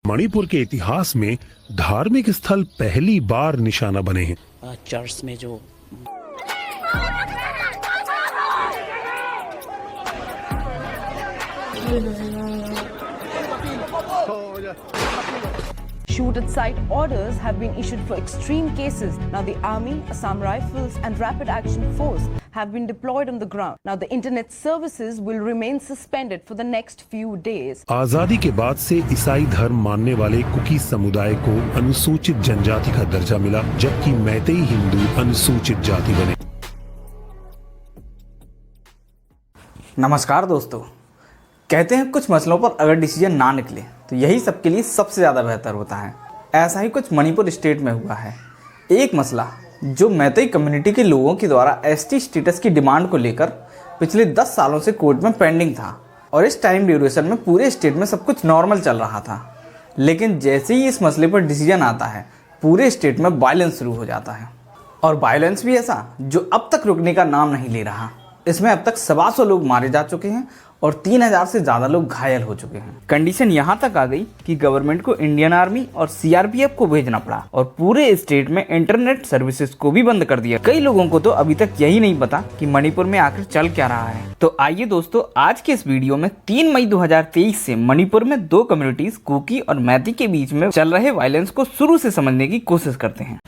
मणिपुर के इतिहास में धार्मिक स्थल पहली बार निशाना बने हैं। चर्च में जो Shoot at sight orders have been issued for extreme cases. Now the army, Assam Rifles and Rapid Action Force have been deployed on the ground. Now the internet services will remain suspended for the next few days. आजादी के बाद से ईसाई धर्म मानने वाले cookie समुदाय को अनुसूचित जनजाति का दर्जा मिला, जबकि मैतेई हिंदू अनुसूचित जाति बने। नमस्कार दोस्तों, कहते हैं कुछ मसलों पर अगर डिसीजन ना निकले तो यही सबके लिए सबसे ज़्यादा बेहतर होता है। ऐसा ही कुछ मणिपुर स्टेट में हुआ है। एक मसला जो मैतेई कम्युनिटी के लोगों के द्वारा एसटी स्टेटस की डिमांड को लेकर पिछले 10 सालों से कोर्ट में पेंडिंग था और इस टाइम ड्यूरेशन में पूरे स्टेट में सब कुछ नॉर्मल चल रहा था। लेकिन जैसे ही इस मसले पर डिसीजन आता है, पूरे स्टेट में वायलेंस शुरू हो जाता है, और वायलेंस भी ऐसा जो अब तक रुकने का नाम नहीं ले रहा। इसमें अब तक 125 लोग मारे जा चुके हैं और 3000 से ज़्यादा लोग घायल हो चुके हैं। कंडीशन यहाँ तक आ गई कि गवर्नमेंट को इंडियन आर्मी और सीआरपीएफ को भेजना पड़ा और पूरे स्टेट में इंटरनेट सर्विसेज को भी बंद कर दिया। कई लोगों को तो अभी तक यही नहीं पता कि मणिपुर में आखिर चल क्या रहा है। तो आइए दोस्तों, आज के इस वीडियो में 3 मई 2023 से मणिपुर में 2 कम्युनिटीज कुकी और मैती के बीच में चल रहे वायलेंस को शुरू से समझने की कोशिश करते हैं।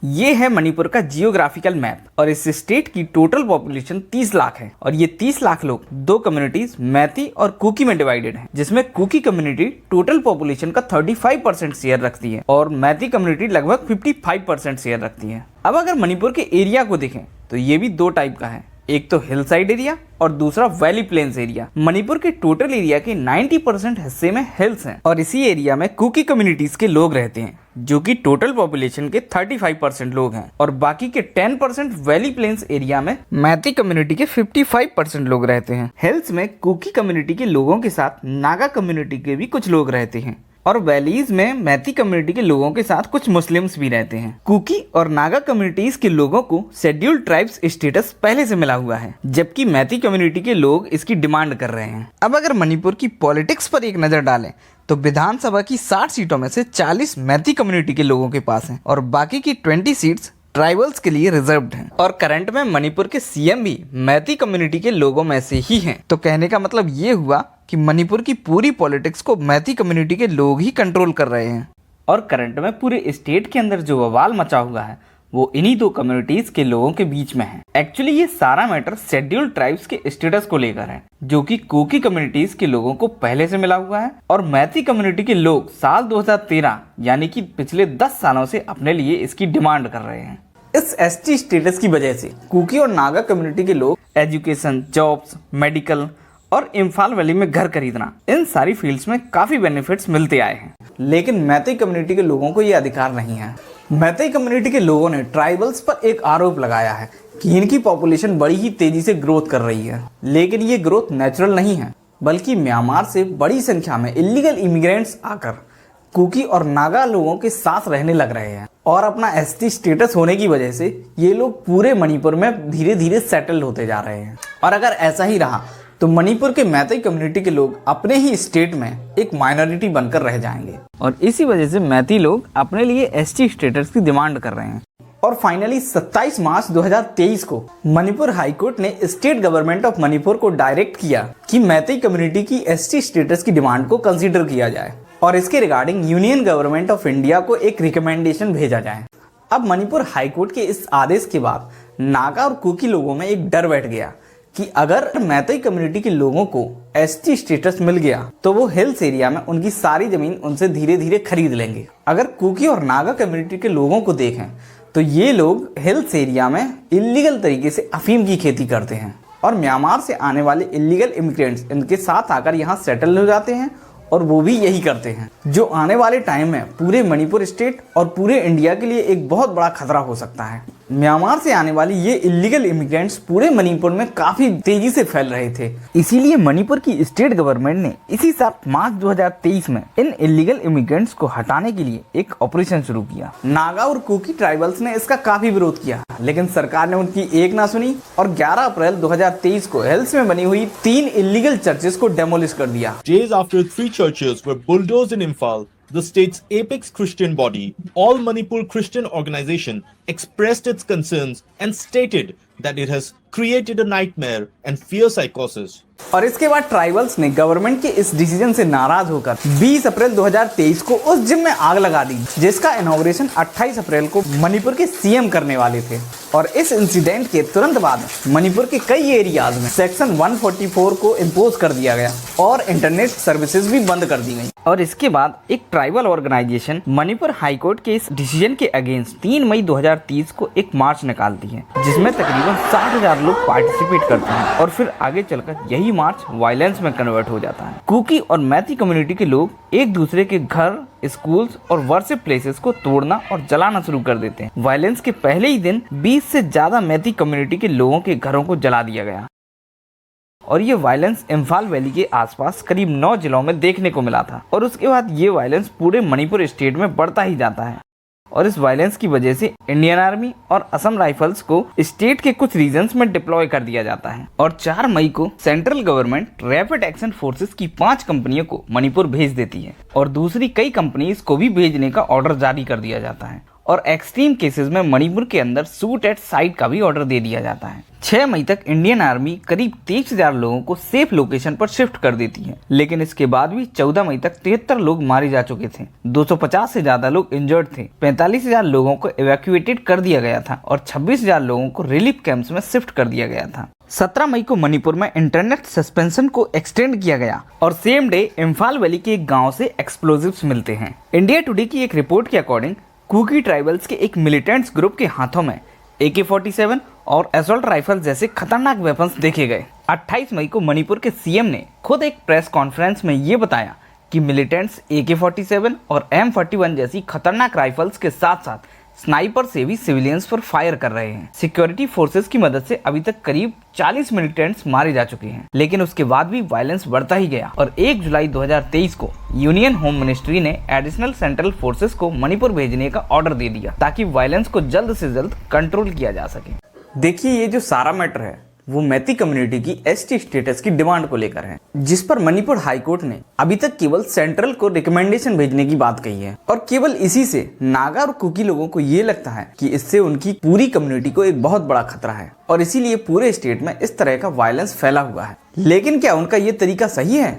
ये है मणिपुर का जियोग्राफिकल मैप और इस स्टेट की टोटल पॉपुलेशन 30 लाख है और ये 30 लाख लोग 2 कम्युनिटीज मैती और कुकी में डिवाइडेड हैं, जिसमें कुकी कम्युनिटी टोटल पॉपुलेशन का 35% शेयर रखती है और मैती कम्युनिटी लगभग 55% शेयर रखती है। अब अगर मणिपुर के एरिया को देखें तो ये भी 2 टाइप का है, एक तो हिल साइड एरिया और दूसरा वैली प्लेन्स एरिया। मणिपुर के टोटल एरिया के 90% हिस्से में हिल्स हैं और इसी एरिया में कुकी कम्युनिटीज के लोग रहते हैं, जो कि टोटल पॉपुलेशन के 35% लोग हैं, और बाकी के 10% वैली प्लेन्स एरिया में मैती कम्युनिटी के 55% लोग रहते हैं। हिल्स में कुकी कम्युनिटी के लोगों के साथ नागा कम्युनिटी के भी कुछ लोग रहते हैं और वैलीज में मैती कम्युनिटी के लोगों के साथ कुछ मुस्लिम्स भी रहते हैं। कुकी और नागा कम्युनिटीज के लोगों को शेड्यूल्ड ट्राइब्स स्टेटस पहले से मिला हुआ है, जबकि मैती कम्युनिटी के लोग इसकी डिमांड कर रहे हैं। अब अगर मणिपुर की पॉलिटिक्स पर एक नजर डालें तो विधानसभा की 60 सीटों में से 40 मैती कम्युनिटी के लोगों के पास हैं और बाकी की 20 सीट्स ट्राइबल्स के लिए रिजर्व्ड हैं। और करंट में मणिपुर के सीएम भी मैती कम्युनिटी के लोगों में से ही हैं। तो कहने का मतलब ये हुआ कि मणिपुर की पूरी पॉलिटिक्स को मैती कम्युनिटी के लोग ही कंट्रोल कर रहे हैं और करंट में पूरे स्टेट के अंदर जो बवाल मचा हुआ है वो इन्हीं 2 कम्युनिटीज के लोगों के बीच में है। एक्चुअली ये सारा मैटर शेड्यूल्ड ट्राइब्स के स्टेटस को लेकर है, जो कि कुकी कम्युनिटीज के लोगों को पहले से मिला हुआ है और मैती कम्युनिटी के लोग साल 2013 यानी कि पिछले 10 सालों से अपने लिए इसकी डिमांड कर रहे हैं। इस एसटी स्टेटस की वजह से कुकी और नागा कम्युनिटी के लोग एजुकेशन, जॉब्स, मेडिकल और इम्फाल वैली में घर खरीदना, इन सारी फील्ड्स में काफी बेनिफिट्स मिलते आए हैं। लेकिन मैतेई कम्युनिटी के लोगों को ये अधिकार नहीं है। मैतेई कम्युनिटी के लोगों ने ट्राइबल्स पर एक आरोप लगाया है कि इनकी पॉपुलेशन बड़ी ही तेजी से ग्रोथ कर रही है, लेकिन ये ग्रोथ नेचुरल नहीं है, बल्कि म्यांमार से बड़ी संख्या में इलीगल इमिग्रेंट्स आकर कुकी और नागा लोगों के साथ रहने लग रहे हैं और अपना एसटी स्टेटस होने की वजह से ये लोग पूरे मणिपुर में धीरे धीरे सेटल होते जा रहे हैं। और अगर ऐसा ही रहा तो मणिपुर के मैतेई कम्युनिटी के लोग अपने ही स्टेट में एक माइनॉरिटी बनकर रह जाएंगे और इसी वजह से मैती लोग अपने लिए एसटी स्टेटस की डिमांड कर रहे हैं। और फाइनली 27 मार्च 2023 को मणिपुर हाईकोर्ट ने स्टेट गवर्नमेंट ऑफ मणिपुर को डायरेक्ट किया कि मैतेई कम्युनिटी की एसटी स्टेटस की डिमांड को कंसीडर किया जाए और इसके regarding union government of India को एक रिकमेंडेशन भेजा जाए। अब मणिपुर हाईकोर्ट के इस आदेश के बाद नागा और कुकी लोगों में एक डर बैठ गया कि अगर मैतेई कम्युनिटी के लोगों को एसटी स्टेटस मिल गया तो वो हिल्स एरिया में उनकी सारी जमीन उनसे धीरे धीरे खरीद लेंगे। अगर कुकी और नागा कम्युनिटी के लोगों को देखें तो ये लोग हिल्स एरिया में इलीगल तरीके से अफीम की खेती करते हैं और म्यांमार से आने वाले इलीगल इमिग्रेंट्स इनके साथ आकर यहाँ सेटल हो जाते हैं और वो भी यही करते हैं, जो आने वाले टाइम में पूरे मणिपुर स्टेट और पूरे इंडिया के लिए एक बहुत बड़ा खतरा हो सकता है। म्यांमार से आने वाली ये इलीगल इमिग्रेंट्स पूरे मणिपुर में काफी तेजी से फैल रहे थे। इसीलिए मणिपुर की स्टेट गवर्नमेंट ने इसी साल मार्च 2023 में इन इलीगल इमिग्रेंट्स को हटाने के लिए एक ऑपरेशन शुरू किया। नागा और कुकी ट्राइबल्स ने इसका काफी विरोध किया, लेकिन सरकार ने उनकी एक ना सुनी और 11 अप्रैल 2023 को हिल्स में बनी हुई 3 इलीगल चर्चेस को डेमोलिश कर दिया। Days after 3 churches were bulldozed in Imphal, the state's apex Christian body, All Manipur Christian Organization, expressed its concerns and stated that it has created a nightmare and fear psychosis. और इसके बाद tribals ने government के इस decision से नाराज होकर 20 अप्रैल 2023 को उस जिम में आग लगा दी, जिसका इनॉग्रेशन 28 अप्रैल को मणिपुर के सीएम करने वाले थे। और इस इंसिडेंट के तुरंत बाद मणिपुर के कई एरियाज में सेक्शन 144 को इम्पोज कर दिया गया और इंटरनेट सर्विसेज भी बंद कर दी गई। और इसके बाद एक tribal organization Manipur high court के इस डिसीजन के अगेंस्ट 3 मई 2030 को एक मार्च निकालती है, जिसमें तकरीबन 60,000 लोग पार्टिसिपेट करते हैं और फिर आगे चलकर यही मार्च वायलेंस में कन्वर्ट हो जाता है। कुकी और मैती कम्युनिटी के लोग एक दूसरे के घर, स्कूल्स और वर्शिप प्लेसेस को तोड़ना और जलाना शुरू कर देते हैं। वायलेंस के पहले ही दिन 20 से ज्यादा मैती कम्युनिटी के लोगों के घरों को जला दिया गया और ये वायलेंस इम्फाल वैली के आसपास करीब 9 जिलों में देखने को मिला था। और उसके बाद ये वायलेंस पूरे मणिपुर स्टेट में बढ़ता ही जाता है और इस वायलेंस की वजह से इंडियन आर्मी और असम राइफल्स को स्टेट के कुछ रीजन्स में डिप्लॉय कर दिया जाता है। और 4 मई को central government rapid action forces की 5 कंपनियों को मणिपुर भेज देती है और दूसरी कई कंपनीज को भी भेजने का ऑर्डर जारी कर दिया जाता है। और एक्सट्रीम केसेस में मणिपुर के अंदर शूट एट साइट का भी ऑर्डर दे दिया जाता है। 6 मई तक इंडियन आर्मी करीब 23,000 लोगों को सेफ लोकेशन पर शिफ्ट कर देती है, लेकिन इसके बाद भी 14 मई तक 73 लोग मारे जा चुके थे, 250 से ज्यादा लोग इंजर्ड थे, 45,000 लोगों को इवैक्यूएटेड कर दिया गया था और 26,000 लोगों को रिलीफ कैंप्स में शिफ्ट कर दिया गया था। 17 मई को मणिपुर में इंटरनेट सस्पेंशन को एक्सटेंड किया गया और सेम डे इम्फाल वैली के एक गाँव से एक्सप्लोजिव्स मिलते हैं। इंडिया टुडे की एक रिपोर्ट के अकॉर्डिंग कुकी ट्राइबल्स के एक मिलिटेंट्स ग्रुप के हाथों में AK-47 और असॉल्ट राइफल जैसे खतरनाक वेपन्स देखे गए। 28 मई को मणिपुर के सीएम ने खुद एक प्रेस कॉन्फ्रेंस में ये बताया कि मिलिटेंट्स AK-47 और M41 जैसी खतरनाक राइफल्स के साथ साथ स्नाइपर से भी सिविलियंस पर फायर कर रहे हैं। सिक्योरिटी फोर्सेस की मदद से अभी तक करीब 40 मिलिटेंट्स मारे जा चुके हैं, लेकिन उसके बाद भी वायलेंस बढ़ता ही गया और 1 जुलाई 2023 को यूनियन होम मिनिस्ट्री ने एडिशनल सेंट्रल फोर्सेस को मणिपुर भेजने का ऑर्डर दे दिया ताकि वायलेंस को जल्द से जल्द कंट्रोल किया जा सके। देखिए, ये जो सारा मैटर है वो मैती कम्युनिटी की ST स्टेटस की डिमांड को लेकर है, जिस पर मणिपुर हाई कोर्ट ने अभी तक केवल सेंट्रल को रिकमेंडेशन भेजने की बात कही है और केवल इसी से नागा और कुकी लोगों को ये लगता है कि इससे उनकी पूरी कम्युनिटी को एक बहुत बड़ा खतरा है और इसीलिए पूरे स्टेट में इस तरह का वायलेंस फैला हुआ है। लेकिन क्या उनका ये तरीका सही है?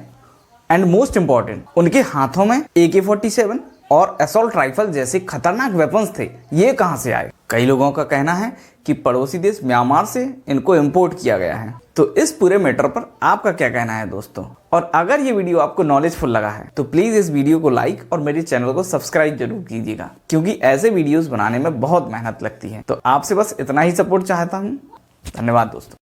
एंड मोस्ट इम्पोर्टेंट, उनके हाथों में AK-47 और असॉल्ट राइफल जैसे खतरनाक वेपन्स थे, ये कहां से आए? कई लोगों का कहना है कि पड़ोसी देश म्यांमार से इनको इंपोर्ट किया गया है। तो इस पूरे मैटर पर आपका क्या कहना है दोस्तों? और अगर ये वीडियो आपको नॉलेजफुल लगा है तो प्लीज इस वीडियो को लाइक और मेरे चैनल को सब्सक्राइब जरूर कीजिएगा, क्योंकि ऐसे वीडियोस बनाने में बहुत मेहनत लगती है। तो आपसे बस इतना ही सपोर्ट चाहता हूँ। धन्यवाद दोस्तों।